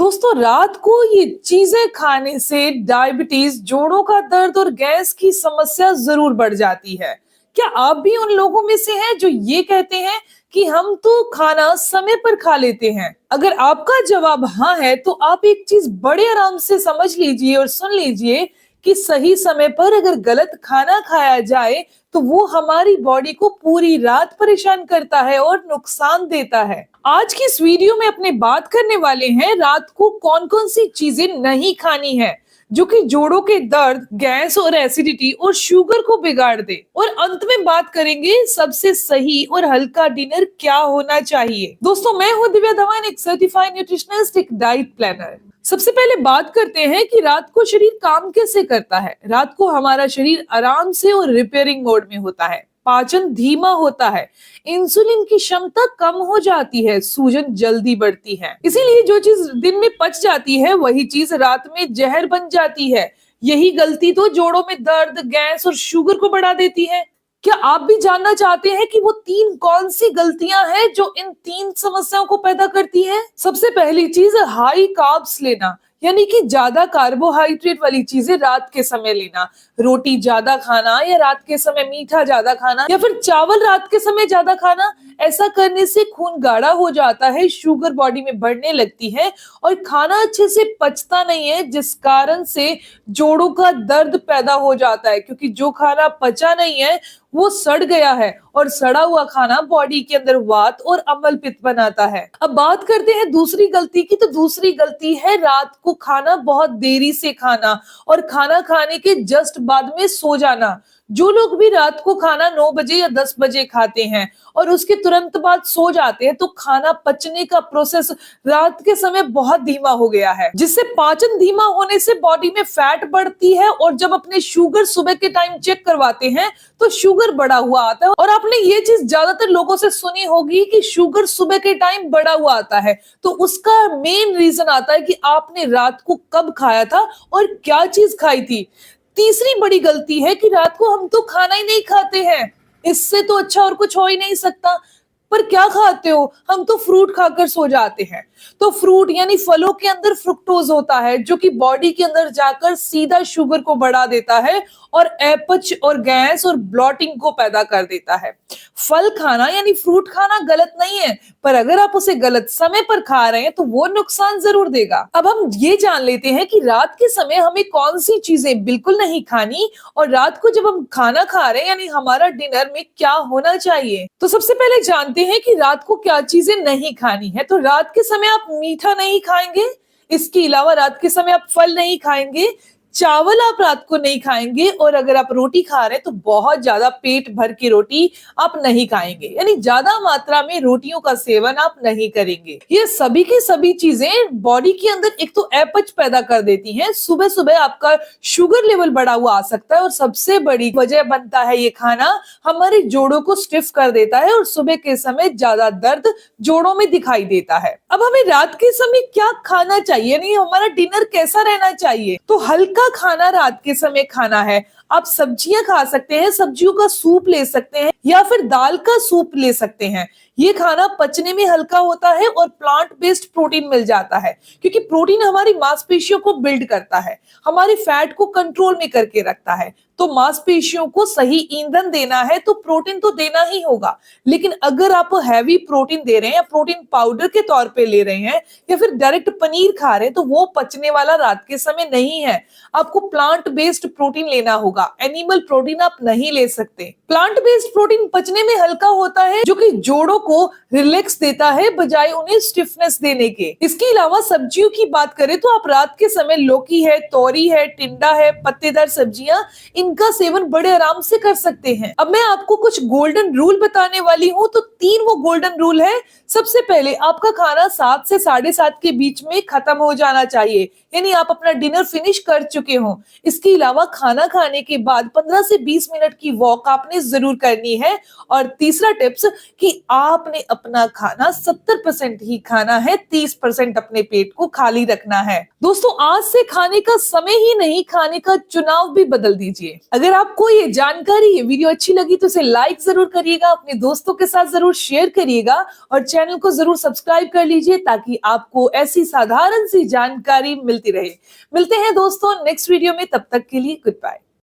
दोस्तों, रात को ये चीजें खाने से डायबिटीज, जोड़ों का दर्द और गैस की समस्या जरूर बढ़ जाती है। क्या आप भी उन लोगों में से हैं जो ये कहते हैं कि हम तो खाना समय पर खा लेते हैं? अगर आपका जवाब हाँ है तो आप एक चीज बड़े आराम से समझ लीजिए और सुन लीजिए कि सही समय पर अगर गलत खाना खाया जाए तो वो हमारी बॉडी को पूरी रात परेशान करता है और नुकसान देता है। आज की इस वीडियो में अपने बात करने वाले हैं रात को कौन कौन सी चीजें नहीं खानी है जो कि जोड़ों के दर्द, गैस और एसिडिटी और शुगर को बिगाड़ दे। और अंत में बात करेंगे सबसे सही और हल्का डिनर क्या होना चाहिए। दोस्तों, मैं हूं दिव्या धवन, एक सर्टिफाइड न्यूट्रिशनिस्ट, एक डाइट प्लानर। सबसे पहले बात करते हैं कि रात को शरीर काम कैसे करता है। रात को हमारा शरीर आराम से और रिपेयरिंग मोड में होता है। पाचन धीमा होता है, इंसुलिन की क्षमता कम हो जाती है, सूजन जल्दी बढ़ती है। इसीलिए जो चीज दिन में पच जाती है वही चीज रात में जहर बन जाती है। यही गलती तो जोड़ों में दर्द, गैस और शुगर को बढ़ा देती है। क्या आप भी जानना चाहते हैं कि वो तीन कौन सी गलतियां हैं जो इन तीन समस्याओं को पैदा करती हैं? सबसे पहली चीज, हाई कार्ब्स लेना, यानी कि ज्यादा कार्बोहाइड्रेट वाली चीजें रात के समय लेना। रोटी ज्यादा खाना या रात के समय मीठा ज्यादा खाना या फिर चावल रात के समय ज्यादा खाना। ऐसा करने से खून गाढ़ा हो जाता है, शुगर बॉडी में बढ़ने लगती है और खाना अच्छे से पचता नहीं है, जिस कारण से जोड़ों का दर्द पैदा हो जाता है। क्योंकि जो खाना पचा नहीं है वो सड़ गया है और सड़ा हुआ खाना बॉडी के अंदर वात और अम्ल पित्त बनाता है। अब बात करते हैं दूसरी गलती की। तो दूसरी गलती है रात को खाना बहुत देरी से खाना और खाना खाने के जस्ट बाद में सो जाना। जो लोग भी रात को खाना 9 बजे या 10 बजे खाते हैं और उसके तुरंत बाद सो जाते हैं तो खाना पचने का प्रोसेस रात के समय बहुत धीमा हो गया है, जिससे पाचन धीमा होने से बॉडी में फैट बढ़ती है। और जब अपने शुगर सुबह के टाइम चेक करवाते हैं तो शुगर बढ़ा हुआ आता है। और आपने ये चीज ज्यादातर लोगों से सुनी होगी कि शुगर सुबह के टाइम बढ़ा हुआ आता है। तो उसका मेन रीजन आता है कि आपने रात को कब खाया था और क्या चीज खाई थी। तीसरी बड़ी गलती है कि रात को हम तो खाना ही नहीं खाते हैं, इससे तो अच्छा और कुछ हो ही नहीं सकता। पर क्या खाते हो? हम तो फ्रूट खाकर सो जाते हैं। तो फ्रूट यानी फलों के अंदर फ्रुक्टोज होता है जो कि बॉडी के अंदर जाकर सीधा शुगर को बढ़ा देता है और अपच और गैस और ब्लॉटिंग को पैदा कर देता है। फल खाना यानी फ्रूट खाना गलत नहीं है, पर अगर आप उसे गलत समय पर खा रहे हैं तो वो नुकसान जरूर देगा। अब हम ये जान लेते हैं कि रात के समय हमें कौन सी चीजें बिल्कुल नहीं खानी और रात को जब हम खाना खा रहे हैं यानी हमारा डिनर में क्या होना चाहिए। तो सबसे पहले जानते हैं कि रात को क्या चीजें नहीं खानी है। तो रात के समय आप मीठा नहीं खाएंगे, इसके अलावा रात के समय आप फल नहीं खाएंगे, चावल आप रात को नहीं खाएंगे और अगर आप रोटी खा रहे हैं तो बहुत ज्यादा पेट भर की रोटी आप नहीं खाएंगे, यानी ज्यादा मात्रा में रोटियों का सेवन आप नहीं करेंगे। ये सभी की सभी चीजें बॉडी के अंदर एक तो अपच पैदा कर देती हैं। सुबह सुबह आपका शुगर लेवल बढ़ा हुआ आ सकता है और सबसे बड़ी वजह बनता है ये खाना हमारे जोड़ों को स्टिफ कर देता है और सुबह के समय ज्यादा दर्द जोड़ों में दिखाई देता है। अब हमें रात के समय क्या खाना चाहिए, यानी हमारा डिनर कैसा रहना चाहिए? तो हल्का खाना रात के समय खाना है। आप सब्जियां खा सकते हैं, सब्जियों का सूप ले सकते हैं या फिर दाल का सूप ले सकते हैं। ये खाना पचने में हल्का होता है और प्लांट बेस्ड प्रोटीन मिल जाता है, क्योंकि प्रोटीन हमारी मांसपेशियों को बिल्ड करता है, हमारे फैट को कंट्रोल में करके रखता है। तो मांसपेशियों को सही ईंधन देना है तो प्रोटीन तो देना ही होगा। लेकिन अगर आप हैवी प्रोटीन दे रहे हैं या प्रोटीन पाउडर के तौर पे ले रहे हैं या फिर डायरेक्ट पनीर खा रहे हैं तो वो पचने वाला रात के समय नहीं है। आपको प्लांट बेस्ड प्रोटीन लेना होगा, एनिमल प्रोटीन आप नहीं ले सकते। प्लांट बेस्ड प्रोटीन पचने में हल्का होता है जो कि जोड़ों को रिलैक्स देता है बजाय उन्हें स्टिफनेस देने के। इसके अलावा सब्जियों की बात करें तो आप रात के समय लौकी है, तोरी है, टिंडा है, पत्तेदार सब्जियां, इनका सेवन बड़े आराम से कर सकते हैं। अब मैं आपको कुछ गोल्डन रूल बताने वाली हूँ। तो 3 वो गोल्डन रूल है। सबसे पहले, आपका खाना 7 से 7:30 के बीच में खत्म हो जाना चाहिए, यानी आप अपना डिनर फिनिश कर चुके हो। इसके अलावा खाना खाने के बाद 15 से 20 मिनट की वॉक आपने जरूर करनी है। और तीसरा टिप्स कि आप आपने अपना खाना 70% ही खाना है, 30% अपने पेट को खाली रखना है। दोस्तों, आज से खाने का समय ही नहीं, खाने का चुनाव भी बदल दीजिए। अगर आपको ये जानकारी, ये वीडियो अच्छी लगी तो इसे लाइक जरूर करिएगा, अपने दोस्तों के साथ जरूर शेयर करिएगा और चैनल को जरूर सब्सक्राइब कर लीजिए ताकि आपको ऐसी साधारण सी जानकारी मिलती रहे। मिलते हैं दोस्तों नेक्स्ट वीडियो में, तब तक के लिए गुड बाय।